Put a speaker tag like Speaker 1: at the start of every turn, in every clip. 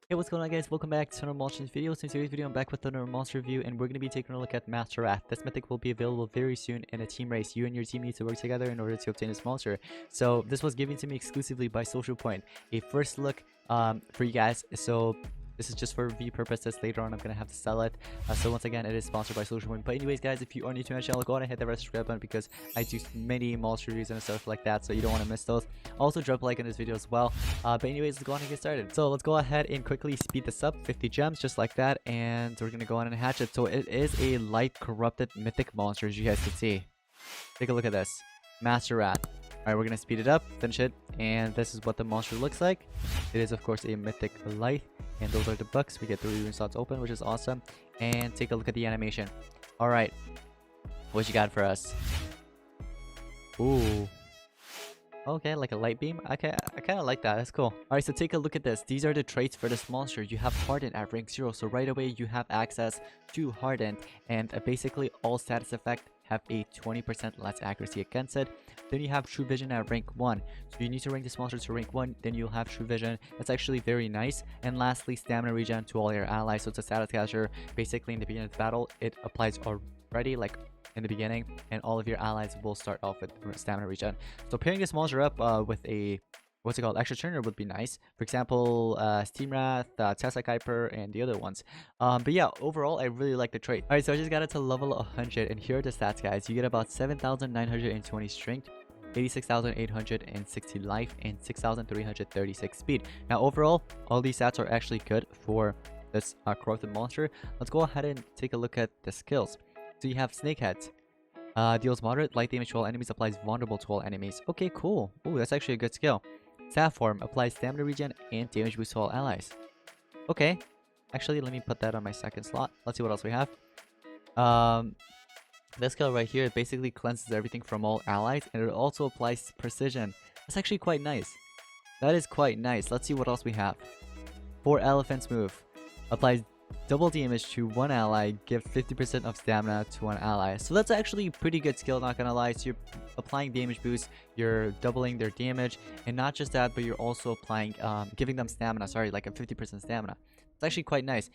Speaker 1: Hey, what's going on, guys? Welcome back to another monster video. So in today's video, I'm back with another monster review, and we're going to be taking a look at Master Wrath. This mythic will be available very soon in a team race. You and your team need to work together in order to obtain this monster. So this was given to me exclusively by Social Point. A first look for you guys. So this is just for review purposes. Later on, I'm going to have to sell it. So once again, it is sponsored by Social Point. But anyways, guys, if you are new to my channel, go ahead and hit that red subscribe button because I do many monster reviews and stuff like that. So you don't want to miss those. Also, drop a like on this video as well. But anyways, let's go on and get started. So let's go ahead and quickly speed this up. 50 gems, just like that. And we're going to go on and hatch it. So it is a light corrupted mythic monster, as you guys can see. Take a look at this. Master Wrath. Alright, we're going to speed it up, finish it, and this is what the monster looks like. It is, of course, a mythic light, and those are the books. We get 3 rune slots open, which is awesome. And take a look at the animation. Alright, what you got for us? Ooh. Okay, like a light beam. Okay, I kind of like that. That's cool. Alright, so take a look at this. These are the traits for this monster. You have Hardened at rank 0, so right away you have access to Hardened, and basically all status effect have a 20% less accuracy against it. Then you have True Vision at rank 1. So you need to rank this monster to rank 1, then you'll have True Vision. That's actually very nice. And lastly, Stamina Regen to all your allies. So it's a status catcher. Basically, in the beginning of the battle, it applies already, like in the beginning, and all of your allies will start off with Stamina Regen. So pairing this monster up with a what's it called? Extra turner would be nice. For example, Steam Wrath, Tesla Kuiper, and the other ones. But yeah, overall, I really like the trait. Alright, so I just got it to level 100, and here are the stats, guys. You get about 7,920 strength, 86,860 life, and 6,336 speed. Now, overall, all these stats are actually good for this corrupted monster. Let's go ahead and take a look at the skills. So you have Snakehead. Deals moderate light damage to all enemies, applies vulnerable to all enemies. Okay, cool. Ooh, that's actually a good skill. Staff Form applies stamina regen and damage boost to all allies. Okay. Actually, let me put that on my second slot. Let's see what else we have. This skill right here basically cleanses everything from all allies, and it also applies precision. That's actually quite nice. That is quite nice. Let's see what else we have. 4 Elephants move. Applies double damage to one ally, give 50% of stamina to one ally. So that's actually a pretty good skill, not gonna lie. So you're applying damage boost, you're doubling their damage, and not just that, but you're also applying giving them stamina, sorry, like a 50% stamina. It's actually quite nice.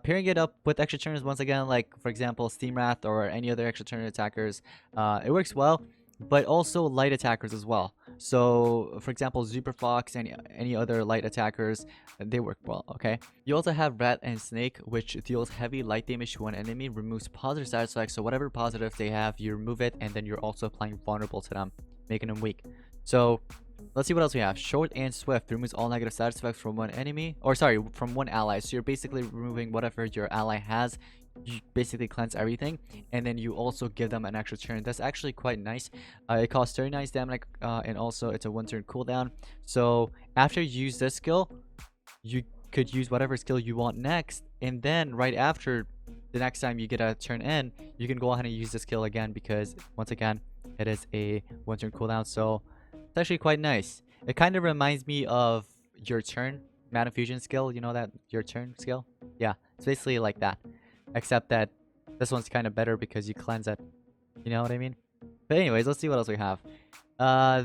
Speaker 1: Pairing it up with extra turners, once again, like for example Steam Wrath or any other extra turner attackers, it works well. But also light attackers as well. So for example, Super Fox and any other light attackers, they work well. Okay, you also have Rat and Snake, which deals heavy light damage to one enemy, removes positive status effects. So whatever positive they have, you remove it, and then you're also applying vulnerable to them, making them weak. So let's see what else we have. Short and Swift removes all negative status effects from one enemy, or sorry, from one ally. So you're basically removing whatever your ally has. You basically cleanse everything, and then you also give them an extra turn. That's actually quite nice. It costs 39 stamina, and also it's a 1-turn cooldown. So after you use this skill, you could use whatever skill you want next, and then right after the next time you get a turn in, you can go ahead and use the skill again, because once again it is a 1-turn cooldown. So it's actually quite nice. It kind of reminds me of your turn mana fusion skill. You know that your turn skill? Yeah, it's basically like that. Except that this one's kind of better because you cleanse it. You know what I mean? But anyways, let's see what else we have.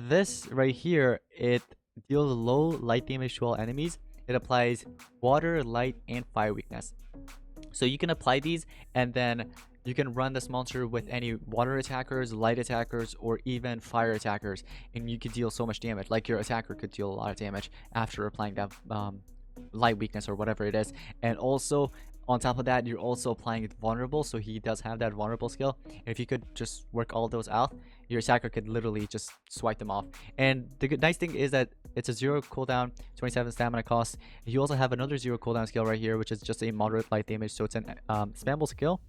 Speaker 1: This right here, it deals low light damage to all enemies. It applies water, light, and fire weakness. So you can apply these, and then you can run this monster with any water attackers, light attackers, or even fire attackers. And you could deal so much damage. Like your attacker could deal a lot of damage after applying that light weakness or whatever it is. And also, on top of that, you're also applying it vulnerable, so he does have that vulnerable skill. And if you could just work all those out, your attacker could literally just swipe them off. And the nice thing is that it's a 0 cooldown, 27 stamina cost. You also have another 0 cooldown skill right here, which is just a moderate light damage, so it's an spammable skill.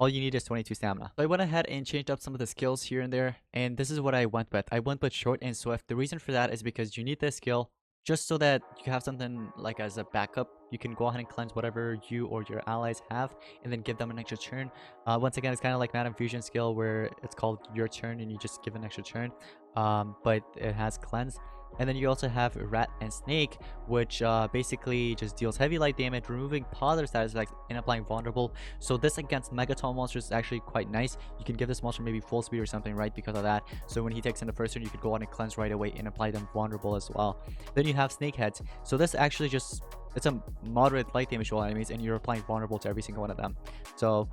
Speaker 1: All you need is 22 stamina. So I went ahead and changed up some of the skills here and there, and this is what I went with. I went with Short and Swift. The reason for that is because you need this skill just so that you have something like as a backup. You can go ahead and cleanse whatever you or your allies have, and then give them an extra turn. Once again, it's kind of like Madam Fusion skill, where it's called your turn and you just give an extra turn, but it has cleanse. And then you also have Rat and Snake, which basically just deals heavy light damage, removing positive status effects and applying vulnerable. So this against Megaton monsters is actually quite nice. You can give this monster maybe full speed or something, right, because of that. So when he takes in the first turn, you could go on and cleanse right away and apply them vulnerable as well. Then you have Snakeheads. So this actually just it's a moderate light damage to all enemies, and you're applying vulnerable to every single one of them. So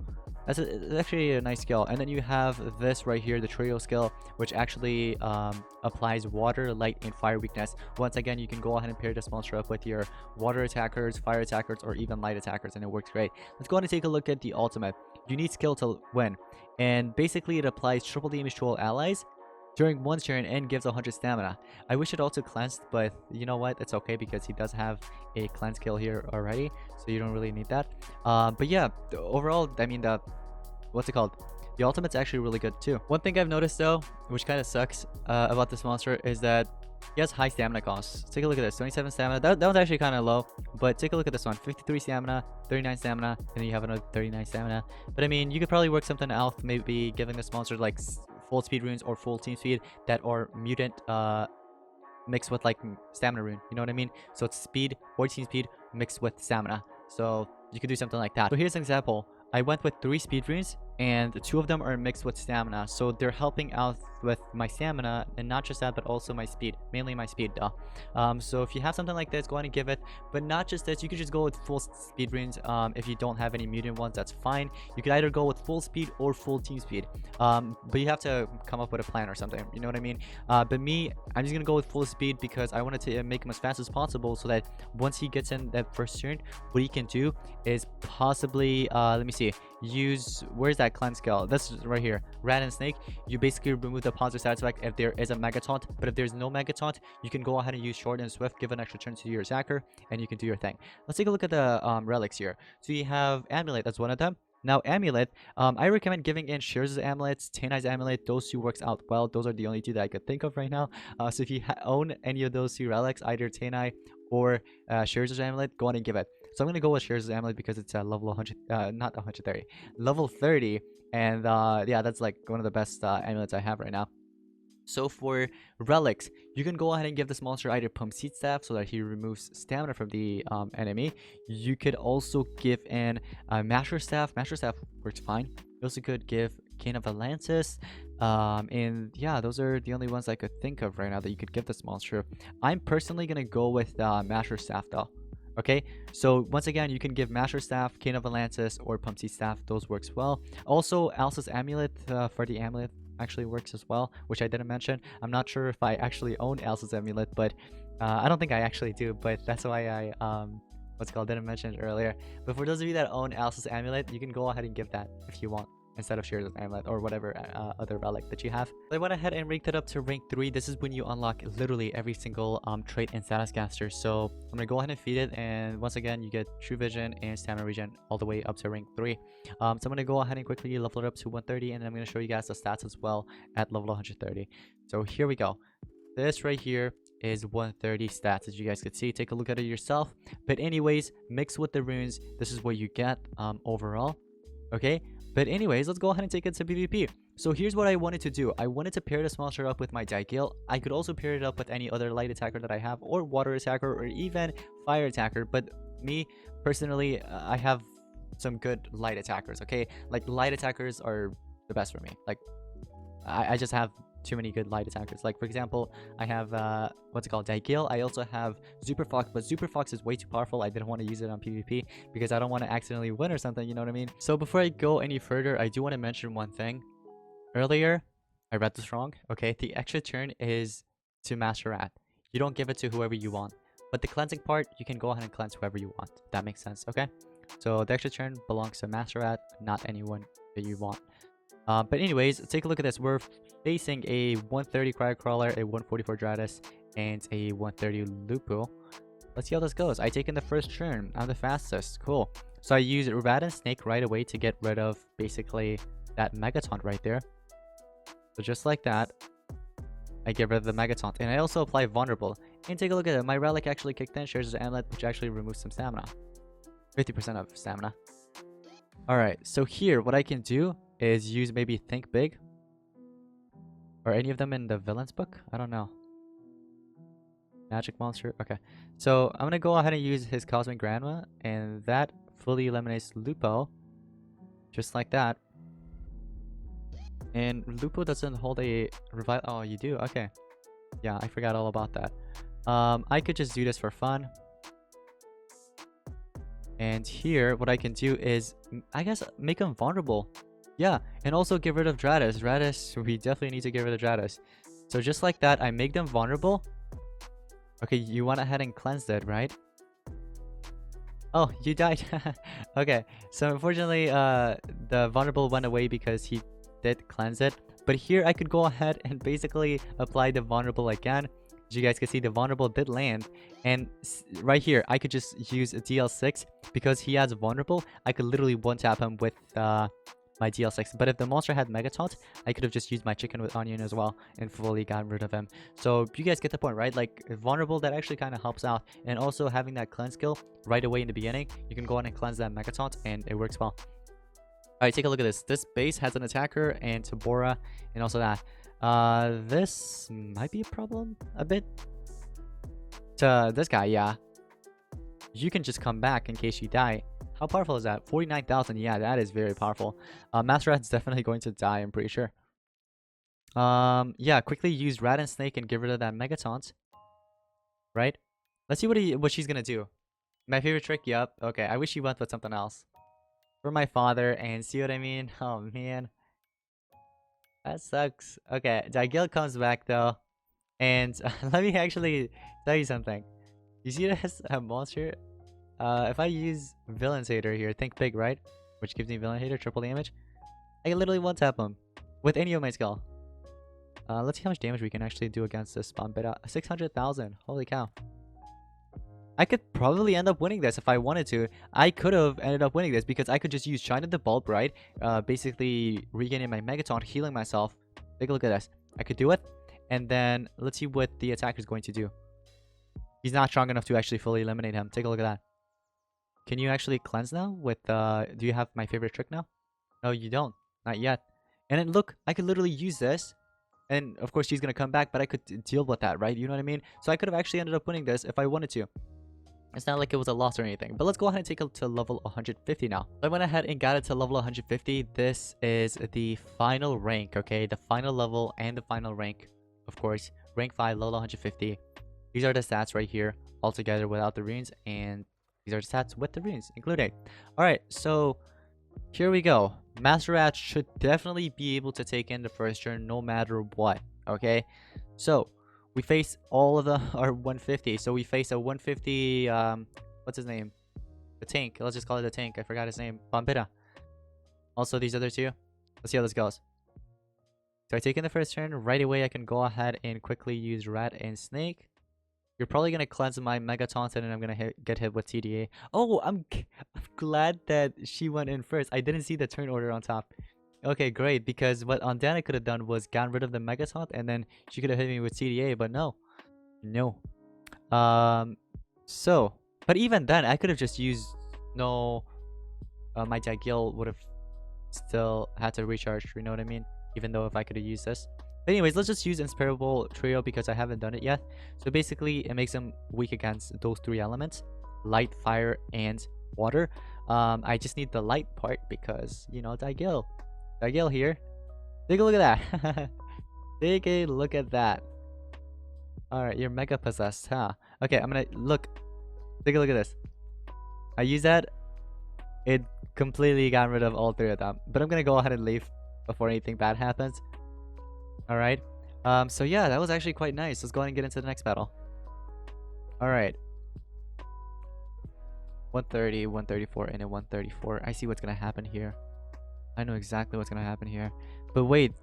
Speaker 1: it's actually a nice skill. And then you have this right here, the trio skill, which actually applies water, light, and fire weakness. Once again, you can go ahead and pair this monster up with your water attackers, fire attackers, or even light attackers, and it works great. Let's go ahead and take a look at the ultimate. You need skill to win, and basically it applies triple damage to all allies during one turn and gives 100 stamina. I wish it also cleansed, but you know what, it's okay because he does have a cleanse skill here already, so you don't really need that. But yeah, overall, I mean, what's it called, the ultimate's actually really good too. One thing I've noticed though, which kind of sucks about this monster, is that he has high stamina costs. Take a look at this, 27 stamina. That was actually kind of low, but take a look at this one, 53 stamina, 39 stamina, and then you have another 39 stamina. But I mean, you could probably work something out, maybe giving this monster like full speed runes or full team speed that are mutant mixed with like stamina rune, you know what I mean? So it's speed, 14 speed mixed with stamina. So you could do something like that. So here's an example. I went with 3 speed runes, and 2 of them are mixed with stamina, so they're helping out with my stamina, and not just that, but also my speed, mainly my speed though. So if you have something like this, go ahead and give it. But not just this, you could just go with full speed runes. If you don't have any mutant ones, that's fine. You could either go with full speed or full team speed, but you have to come up with a plan or something, you know what I mean? But me, I'm just gonna go with full speed because I wanted to make him as fast as possible, so that once he gets in that first turn, what he can do is possibly let me see, use, where's that cleanse skill? This is right here, rat and snake. You basically remove the positive side effect if there is a mega taunt, but if there's no mega taunt, you can go ahead and use short and swift, give an extra turn to your attacker, and you can do your thing. Let's take a look at the relics here. So you have amulet, that's one of them. Now amulet, I recommend giving in Shears' amulets, Tainai's amulet. Those two works out well. Those are the only two that I could think of right now. So if you own any of those two relics, either Tainai or Shears' amulet, go on and give it. So I'm gonna go with Shears' amulet because it's a level 100, not 130, level 30, and yeah, that's like one of the best amulets I have right now. So for relics, you can go ahead and give this monster either Pump Seed Staff so that he removes stamina from the enemy. You could also give in Masher Staff. Masher Staff works fine. You also could give Cane of Atlantis. And yeah, those are the only ones I could think of right now that you could give this monster. I'm personally going to go with Masher Staff though. Okay, so once again, you can give Masher Staff, Cane of Atlantis, or Pump Seed Staff. Those works well. Also, Alice's Amulet for the amulet actually works as well, which I didn't mention. I'm not sure if I actually own Alice's Amulet, but I don't think I actually do, but that's why I what's it called, didn't mention it earlier. But for those of you that own Alice's Amulet, you can go ahead and give that if you want, instead of Shears' amulet or whatever other relic that you have. So I went ahead and ranked it up to rank 3. This is when you unlock literally every single trait in Status Caster. So I'm gonna go ahead and feed it, and once again you get True Vision and Stamina Regen all the way up to rank 3. So I'm gonna go ahead and quickly level it up to 130, and then I'm gonna show you guys the stats as well at level 130. So here we go. This right here is 130 stats, as you guys could see. Take a look at it yourself. But anyways, mix with the runes, this is what you get overall. Okay, but anyways, let's go ahead and take it to PvP. So here's what I wanted to do. I wanted to pair this monster up with my Daigil. I could also pair it up with any other light attacker that I have, or water attacker, or even fire attacker. But me, personally, I have some good light attackers, okay? Like, light attackers are the best for me. Like, I just have too many good light attackers. Like, for example, I have what's it called, Daigil. I also have Super Fox, but Super Fox is way too powerful. I didn't want to use it on PvP because I don't want to accidentally win or something, you know what I mean? So before I go any further, I do want to mention one thing. Earlier I read this wrong. Okay, the extra turn is to Master Rat. You don't give it to whoever you want, but the cleansing part, you can go ahead and cleanse whoever you want. That makes sense. Okay, so the extra turn belongs to Master Rat, not anyone that you want. But anyways, take a look at this. We're facing a 130 Cryocrawler, a 144 Dratus, and a 130 Lupu. Let's see how this goes. I take in the first turn. I'm the fastest. Cool. So I use Rat and Snake right away to get rid of basically that Megataunt right there. So just like that, I get rid of the Megataunt. And I also apply Vulnerable. And take a look at it. My Relic actually kicked in. Shares an Amulet, which actually removes some stamina. 50% of stamina. Alright, so here, what I can do is use maybe Think Big. Or any of them in the Villains book? I don't know. Magic Monster? Okay. So I'm going to go ahead and use his Cosmic Grandma. And that fully eliminates Lupo. Just like that. And Lupo doesn't hold a revive. Oh, you do? Okay. Yeah, I forgot all about that. I could just do this for fun. And here, what I can do is, I guess, make him vulnerable. Yeah, and also get rid of Dratus. Dratus, we definitely need to get rid of Dratus. So just like that, I make them vulnerable. Okay, you went ahead and cleansed it, right? Oh, you died. Okay, so unfortunately, the vulnerable went away because he did cleanse it. But here, I could go ahead and basically apply the vulnerable again. As you guys can see, the vulnerable did land. And right here, I could just use a DL6 because he has vulnerable. I could literally one-tap him with my DL6. But if the monster had Mega Taunt, I could have just used my chicken with onion as well and fully gotten rid of him. So you guys get the point, right? Like vulnerable, that actually kind of helps out. And also having that cleanse skill right away in the beginning, you can go on and cleanse that Mega Taunt and it works well. Alright, take a look at this. This base has an attacker and Tabora and also that. This might be a problem a bit. To this guy, yeah. You can just come back in case you die. How powerful is that? 49,000. Yeah, that is very powerful. Master Rat's definitely going to die, I'm pretty sure. Yeah, quickly use Rat and Snake and get rid of that Mega Taunt. Right? Let's see what she's gonna do. My favorite trick, yep. Okay, I wish he went with something else. For my father, and see what I mean? Oh, man. That sucks. Okay, Dagil comes back, though. And let me actually tell you something. You see this monster? If I use Villain's Hater here, think big, right? Which gives me Villain Hater, triple damage. I can literally one-tap him with any of my skill. Let's see how much damage we can actually do against this spawn beta. 600,000. Holy cow. I could probably end up winning this if I wanted to. I could have ended up winning this because I could just use China the Bulb, right? Basically regaining my Megaton, healing myself. Take a look at this. I could do it. And then let's see what the attacker is going to do. He's not strong enough to actually fully eliminate him. Take a look at that. Can you actually cleanse now with do you have my favorite trick now? No, you don't. Not yet. And then look, I could literally use this. And of course she's gonna come back, but I could deal with that, right? You know what I mean? So I could have actually ended up winning this if I wanted to. It's not like it was a loss or anything. But let's go ahead and take it to level 150 now. I went ahead and got it to level 150. This is the final rank, okay? The final level and the final rank, of course. Rank 5, level 150. These are the stats right here, all together without the runes. And these are the stats with the runes included. Alright, so here we go. Master Rat should definitely be able to take in the first turn no matter what, okay? So we face all of our 150. So we face a 150, what's his name? The tank. Let's just call it the tank. I forgot his name. Vampira. Also, these other two. Let's see how this goes. So I take in the first turn. Right away, I can go ahead and quickly use Rat and Snake. You're probably going to cleanse my Mega Taunted and I'm going to get hit with TDA. Oh, I'm glad that she went in first. I didn't see the turn order on top. Okay, great, because what Ondana could have done was gotten rid of the Mega Taunt and then she could have hit me with TDA, but no. No. So, but even then, I could have just used, no, my Dagil would have still had to recharge, you know what I mean? Even though if I could have used this. But anyways, let's just use Inspirable Trio because I haven't done it yet. So basically, it makes him weak against those three elements. Light, fire, and water. I just need the light part because, you know, Dagil. Dagil here. Take a look at that. Take a look at that. Alright, you're mega possessed, huh? Okay, I'm gonna look. Take a look at this. I use that. It completely got rid of all three of them. But I'm gonna go ahead and leave before anything bad happens. Alright. So yeah, that was actually quite nice. Let's go ahead and get into the next battle. Alright. 130, 134, and a 134. I see what's gonna happen here. I know exactly what's gonna happen here. But wait,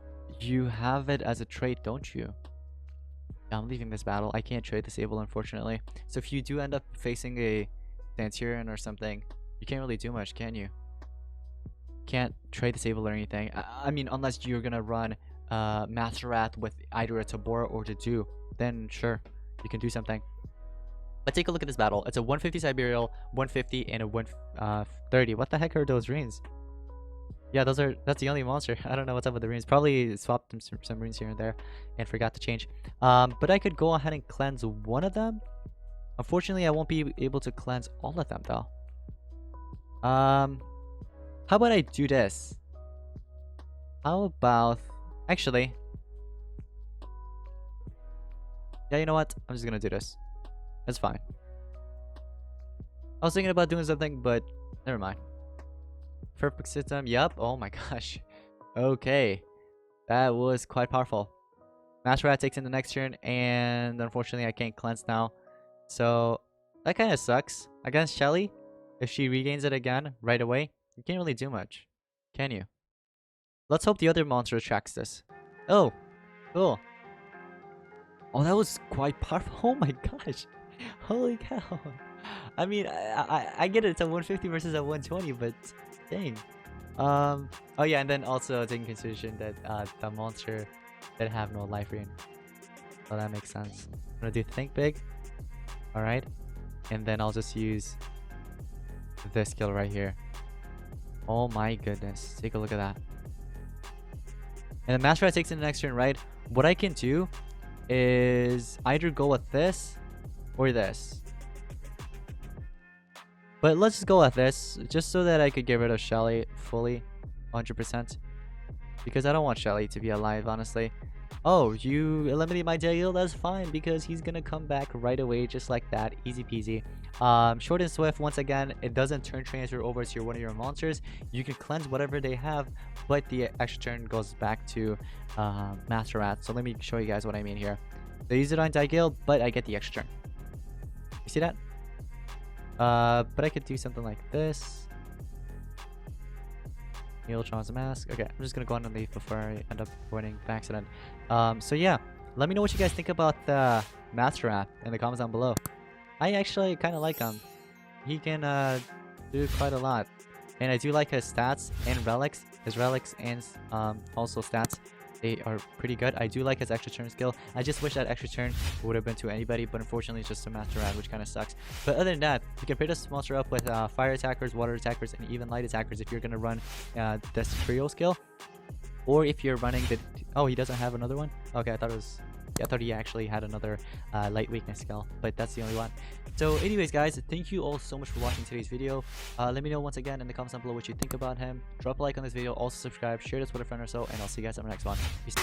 Speaker 1: you have it as a trait, don't you? Yeah, I'm leaving this battle. I can't trade Disable, unfortunately. So if you do end up facing a Centurion or something, you can't really do much, can you? Can't trade Disable or anything. I mean, unless you're gonna run Master Wrath with either a Tabora or Dedu, then sure, you can do something. But take a look at this battle. It's a 150 Sibereal, 150, and a 130. What the heck are those runes? Yeah, that's the only monster. I don't know what's up with the runes. Probably swapped some runes here and there and forgot to change. But I could go ahead and cleanse one of them. Unfortunately, I won't be able to cleanse all of them though. How about I do this? How about actually? Yeah, you know what? I'm just gonna do this. That's fine. I was thinking about doing something, but never mind. Perfect system. Yup. Oh my gosh. Okay. That was quite powerful. Master Rat takes in the next turn, and unfortunately I can't cleanse now. So that kind of sucks. Against Shelly, if she regains it again right away, you can't really do much, can you? Let's hope the other monster tracks this. Oh, cool. Oh, that was quite powerful. Oh my gosh. Holy cow. I mean, I get it. It's a 150 versus a 120, but dang. Oh yeah, and then also taking consideration that the monster that have no life gain. So that makes sense. I'm gonna do think big. Alright. And then I'll just use this skill right here. Oh my goodness. Take a look at that. And the Master Rat takes in the next turn, right? What I can do is either go with this or this. But let's just go with this, just so that I could get rid of Shelly fully, 100%. Because I don't want Shelly to be alive, honestly. Oh, you eliminate my Dale? That's fine, because he's gonna come back right away, just like that. Easy peasy. Short and swift, once again, it doesn't turn transfer over to one of your monsters. You can cleanse whatever they have, but the extra turn goes back to Master Rat. So let me show you guys what I mean here. They use it on Daigil, but I get the extra turn. You see that? But I could do something like this. Neiltron's mask. Okay, I'm just gonna go on and leave before I end up winning by accident. So yeah, let me know what you guys think about the Master Rat in the comments down below. I actually kind of like him. He can do quite a lot, and I do like his stats and relics. His relics and also stats, they are pretty good. I do like his extra turn skill. I just wish that extra turn would have been to anybody, but unfortunately it's just a Master Rat, which kind of sucks. But other than that, you can pair this monster up with fire attackers, water attackers, and even light attackers if you're going to run this trio skill. Or if you're running the... Oh, he doesn't have another one? Okay, I thought it was... Yeah, I thought he actually had another light weakness skill, but that's the only one. So anyways, guys, thank you all so much for watching today's video. Let me know once again in the comments down below what you think about him. Drop a like on this video, also subscribe, share this with a friend or so, and I'll see you guys on the next one. Peace.